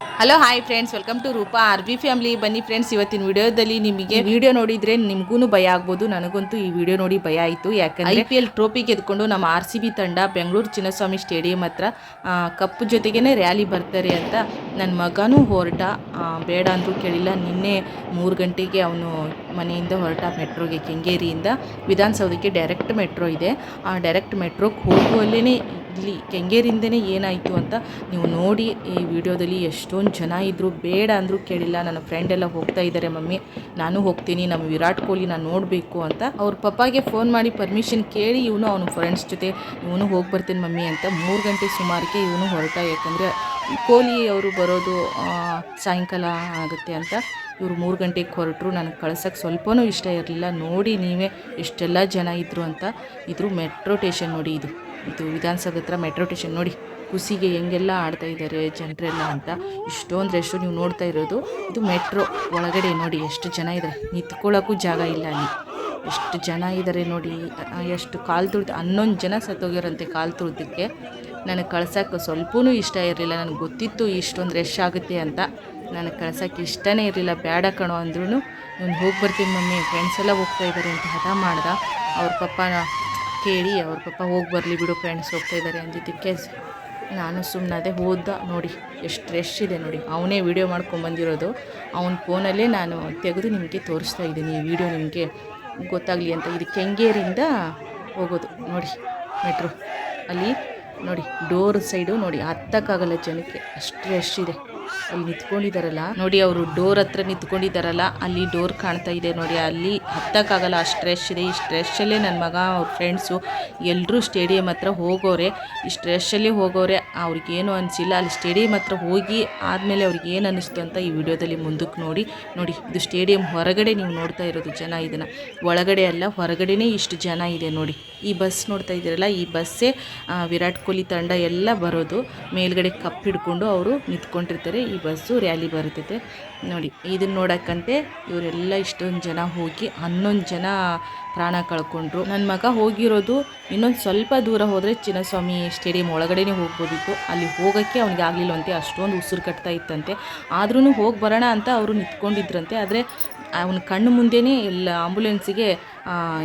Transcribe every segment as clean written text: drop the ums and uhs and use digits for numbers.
Hello hi friends, welcome to Rupa RB family. ಬನ್ನಿ friends, ಇವತ್ತಿನ ವಿಡಿಯೋದಲ್ಲಿ ನಿಮಗೆ ವಿಡಿಯೋ ನೋಡಿದ್ರೆ ನಿಮಗೂ ಭಯ ಆಗ್ಬೋದು. ನನಗಂತೂ ಈ ವಿಡಿಯೋ ನೋಡಿ ಭಯ ಆಯಿತು. ಯಾಕಂದರೆ IPL ಟ್ರೋಫಿ ಗೆದ್ಕೊಂಡು ನಮ್ಮ RCB ತಂಡ ಬೆಂಗಳೂರು ಚಿನ್ನಸ್ವಾಮಿ ಸ್ಟೇಡಿಯಂ ಹತ್ರ ಕಪ್ ಜೊತೆಗೇ ರ್ಯಾಲಿ ಬರ್ತಾರೆ ಅಂತ ನನ್ನ ಮಗನೂ ಹೊರಟ. ಬೇಡ ಅಂದರೂ ಕೇಳಿಲ್ಲ. ನಿನ್ನೆ 3 ಗಂಟೆಗೆ ಅವನು ಮನೆಯಿಂದ ಹೊರಟ ಮೆಟ್ರೋಗೆ. ಕೆಂಗೇರಿಯಿಂದ ವಿಧಾನಸೌಧಕ್ಕೆ ಡೈರೆಕ್ಟ್ ಮೆಟ್ರೋ ಇದೆ. ಆ ಡೈರೆಕ್ಟ್ ಮೆಟ್ರೋಗೆ ಹೋಗುವಲ್ಲೇ ಇಲ್ಲಿ ಕೆಂಗೇರಿಂದನೇ ಏನಾಯಿತು ಅಂತ ನೀವು ನೋಡಿ. ಈ ವಿಡಿಯೋದಲ್ಲಿ ಎಷ್ಟೊಂದು ಜನ ಇದ್ದರು. ಬೇಡ ಅಂದರೂ ಕೇಳಿಲ್ಲ. ನನ್ನ ಫ್ರೆಂಡ್ ಎಲ್ಲ ಹೋಗ್ತಾ ಇದ್ದಾರೆ, ಮಮ್ಮಿ ನಾನು ಹೋಗ್ತೀನಿ, ನಮ್ಮ ವಿರಾಟ್ ಕೊಹ್ಲಿ ನಾನು ನೋಡಬೇಕು ಅಂತ. ಅವ್ರ ಪಪ್ಪಾಗೆ ಫೋನ್ ಮಾಡಿ ಪರ್ಮಿಷನ್ ಕೇಳಿ ಇವನು ಅವನ ಫ್ರೆಂಡ್ಸ್ ಜೊತೆ ಇವನು ಹೋಗಿ ಬರ್ತೀನಿ ಮಮ್ಮಿ ಅಂತ 3 ಗಂಟೆ ಸುಮಾರಿಗೆ ಇವನು ಹೊರಟ. ಯಾಕಂದರೆ ಕೊಹ್ಲಿ ಅವರು ಬರೋದು ಸಾಯಂಕಾಲ ಆಗುತ್ತೆ ಅಂತ ಇವರು 3 ಗಂಟೆಗೆ ಹೊರಟರು. ನನಗೆ ಕಳ್ಸೋಕ್ಕೆ ಸ್ವಲ್ಪನೂ ಇಷ್ಟ ಇರಲಿಲ್ಲ. ನೋಡಿ ನೀವೇ ಎಷ್ಟೆಲ್ಲ ಜನ ಇದ್ದರು ಅಂತ. ಇದ್ರ ಮೆಟ್ರೋ ಸ್ಟೇಷನ್ ನೋಡಿ, ಇದು ವಿಧಾನಸೌಧ ಹತ್ರ ಮೆಟ್ರೋ ಸ್ಟೇಷನ್ ನೋಡಿ. ಕುಸಿಗೆ ಹೆಂಗೆಲ್ಲ ಆಡ್ತಾ ಇದ್ದಾರೆ ಜನರೆಲ್ಲ ಅಂತ. ಇಷ್ಟೊಂದು ರಶ್ ನೀವು ನೋಡ್ತಾ ಇರೋದು. ಇದು ಮೆಟ್ರೋ ಒಳಗಡೆ ನೋಡಿ ಎಷ್ಟು ಜನ ಇದ್ದಾರೆ. ನಿಂತ್ಕೊಳ್ಳೋಕ್ಕೂ ಜಾಗ ಇಲ್ಲ ಅಲ್ಲಿ. ಎಷ್ಟು ಜನ ಇದ್ದಾರೆ ನೋಡಿ. ಎಷ್ಟು ಕಾಲು ತುಳಿದು 11 ಜನ ಸತ್ತೋಗ್ಯಾರಂತೆ ಕಾಲು ತುಳಿದಕ್ಕೆ. ನನಗೆ ಕಳ್ಸೋಕ್ಕೆ ಸ್ವಲ್ಪನೂ ಇಷ್ಟ ಇರಲಿಲ್ಲ. ನನಗೆ ಗೊತ್ತಿತ್ತು ಇಷ್ಟೊಂದು ರಶ್ ಆಗುತ್ತೆ ಅಂತ. ನನಗೆ ಕಳ್ಸೋಕ್ಕೆ ಇಷ್ಟನೇ ಇರಲಿಲ್ಲ. ಬೇಡ ಕಣೋ ಅಂದ್ರೂ ನಾನು ಹೋಗಿ ಬರ್ತೀನಿ ಮಮ್ಮಿ, ಫ್ರೆಂಡ್ಸ್ ಎಲ್ಲ ಹೋಗ್ತಾ ಇದ್ದಾರೆ ಅಂತ ಹಠ ಮಾಡ್ದ. ಅವ್ರ ಪಪ್ಪನ ಕೇಳಿ ಅವ್ರ ಪಪ್ಪ ಹೋಗಿ ಬರಲಿ ಬಿಡು, ಫ್ರೆಂಡ್ಸ್ ಹೋಗ್ತಾ ಇದ್ದಾರೆ ಅಂದಿದ್ದಕ್ಕೆ ನಾನು ಸುಮ್ಮನಾದೆ. ಹೋದ ನೋಡಿ ಎಷ್ಟು ರಶ್ ಇದೆ ನೋಡಿ. ಅವನೇ ವೀಡಿಯೋ ಮಾಡ್ಕೊಂಬಂದಿರೋದು. ಅವನ ಫೋನಲ್ಲೇ ನಾನು ತೆಗೆದು ನಿಮಗೆ ತೋರಿಸ್ತಾ ಇದ್ದೀನಿ. ಈ ವಿಡಿಯೋ ನಿಮಗೆ ಗೊತ್ತಾಗಲಿ ಅಂತ. ಇದು ಕೆಂಗೇರಿಯಿಂದ ಹೋಗೋದು ನೋಡಿ ಮೆಟ್ರೋ. ಅಲ್ಲಿ ನೋಡಿ ಡೋರ್ ಸೈಡು ನೋಡಿ, ಹತ್ತಕ್ಕಾಗಲ್ಲ ಜನಕ್ಕೆ, ಅಷ್ಟು ರಶ್ ಇದೆ. ಅಲ್ಲಿ ನಿಂತ್ಕೊಂಡಿದ್ದಾರಲ್ಲ ನೋಡಿ, ಅವರು ಡೋರ್ ಹತ್ರ ನಿಂತ್ಕೊಂಡಿದ್ದಾರಲ್ಲ, ಅಲ್ಲಿ ಡೋರ್ ಕಾಣ್ತಾ ಇದೆ ನೋಡಿ. ಅಲ್ಲಿ ಹತ್ತಕ್ಕಾಗಲ್ಲ, ಅಷ್ಟು ರಶ್ ಇದೆ. ಇಷ್ಟು ರಶಲ್ಲೇ ನನ್ನ ಮಗ ಅವ್ರ ಫ್ರೆಂಡ್ಸು ಎಲ್ಲರೂ ಸ್ಟೇಡಿಯಂ ಹತ್ರ ಹೋಗೋರೆ. ಇಷ್ಟು ರಶಲ್ಲೇ ಹೋಗೋರೆ. ಅವ್ರಿಗೇನು ಅನಿಸಿಲ್ಲ. ಅಲ್ಲಿ ಸ್ಟೇಡಿಯಂ ಹತ್ರ ಹೋಗಿ ಆದಮೇಲೆ ಅವ್ರಿಗೆ ಏನು ಅನ್ನಿಸ್ತು ಅಂತ ಈ ವಿಡಿಯೋದಲ್ಲಿ ಮುಂದಕ್ಕೆ ನೋಡಿ. ಇದು ಸ್ಟೇಡಿಯಂ ಹೊರಗಡೆ ನೀವು ನೋಡ್ತಾ ಇರೋದು ಜನ. ಇದನ್ನು ಒಳಗಡೆ ಅಲ್ಲ, ಹೊರಗಡೆನೇ ಇಷ್ಟು ಜನ ಇದೆ ನೋಡಿ. ಈ ಬಸ್ ನೋಡ್ತಾ ಇದ್ದೀರಲ್ಲ, ಈ ಬಸ್ಸೇ ವಿರಾಟ್ ಕೊಹ್ಲಿ ತಂಡ ಎಲ್ಲ ಬರೋದು. ಮೇಲ್ಗಡೆ ಕಪ್ ಹಿಡ್ಕೊಂಡು ಅವರು ನಿಂತ್ಕೊಂಡಿರ್ತಾರೆ. ಈ ಬಸ್ಸು ರ್ಯಾಲಿ ಬರ್ತೈತೆ ನೋಡಿ. ಇದನ್ನು ನೋಡೋಕ್ಕಂತೆ ಇವರೆಲ್ಲ ಇಷ್ಟೊಂದು ಜನ ಹೋಗಿ 11 ಜನ ಪ್ರಾಣ ಕಳ್ಕೊಂಡ್ರು. ನನ್ನ ಮಗ ಹೋಗಿರೋದು ಇನ್ನೊಂದು ಸ್ವಲ್ಪ ದೂರ ಹೋದರೆ ಚಿನ್ನಸ್ವಾಮಿ ಸ್ಟೇಡಿಯಂ ಒಳಗಡೆನೇ ಹೋಗ್ಬೋದಿತ್ತು. ಅಲ್ಲಿ ಹೋಗೋಕ್ಕೆ ಅವ್ನಿಗೆ ಆಗಲಿಲ್ಲವಂತೆ. ಅಷ್ಟೊಂದು ಉಸಿರು ಕಟ್ತಾ ಇತ್ತಂತೆ. ಆದ್ರೂ ಹೋಗಿ ಬರೋಣ ಅಂತ ಅವರು ನಿಂತ್ಕೊಂಡಿದ್ರಂತೆ. ಆದರೆ ಅವನ ಕಣ್ಣು ಮುಂದೆಯೇ ಎಲ್ಲ ಆಂಬುಲೆನ್ಸಿಗೆ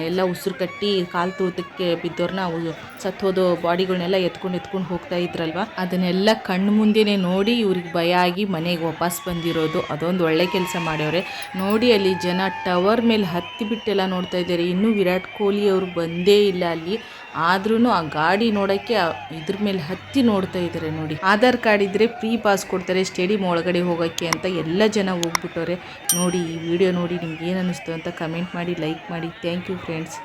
ಎಲ್ಲ ಉಸಿರು ಕಟ್ಟಿ ಕಾಲು ತುಳಿತಕ್ಕೆ ಬಿದ್ದವ್ರನ್ನ ಸತ್ತೋದು ಬಾಡಿಗಳನ್ನೆಲ್ಲ ಎತ್ಕೊಂಡು ಹೋಗ್ತಾ ಇದ್ರಲ್ವ, ಅದನ್ನೆಲ್ಲ ಕಣ್ಣು ಮುಂದೆನೇ ನೋಡಿ ಇವ್ರಿಗೆ ಭಯ ಆಗಿ ಮನೆಗೆ ವಾಪಸ್ ಬಂದಿರೋದು. ಅದೊಂದು ಒಳ್ಳೆ ಕೆಲಸ ಮಾಡ್ಯವ್ರೆ ನೋಡಿ. ಅಲ್ಲಿ ಜನ ಟವರ್ ಮೇಲೆ ಹತ್ತಿಬಿಟ್ಟೆಲ್ಲ ನೋಡ್ತಾ ಇದ್ದಾರೆ. ಇನ್ನೂ ವಿರಾಟ್ ಕೊಹ್ಲಿ ಅವರು ಬಂದೇ ಇಲ್ಲ ಅಲ್ಲಿ. ಆದ್ರೂ ಆ ಗಾಡಿ ನೋಡೋಕ್ಕೆ ಇದ್ರ ಮೇಲೆ ಹತ್ತಿ ನೋಡ್ತಾ ಇದ್ದಾರೆ ನೋಡಿ. ಆಧಾರ್ ಕಾರ್ಡ್ ಇದ್ದರೆ ಫ್ರೀ ಪಾಸ್ ಕೊಡ್ತಾರೆ ಸ್ಟೇಡಿಯಂ ಒಳಗಡೆ ಹೋಗೋಕ್ಕೆ ಅಂತ. ಎಲ್ಲ ಜನ ಹೋಗ್ಬಿಟ್ಟವ್ರೆ ನೋಡಿ. ಈ ವಿಡಿಯೋ ನೋಡಿ ನಿಮ್ಗೆ ಏನು ಅನ್ನಿಸ್ತು ಅಂತ ಕಮೆಂಟ್ ಮಾಡಿ, ಲೈಕ್ ಮಾಡಿ. Thank you friends.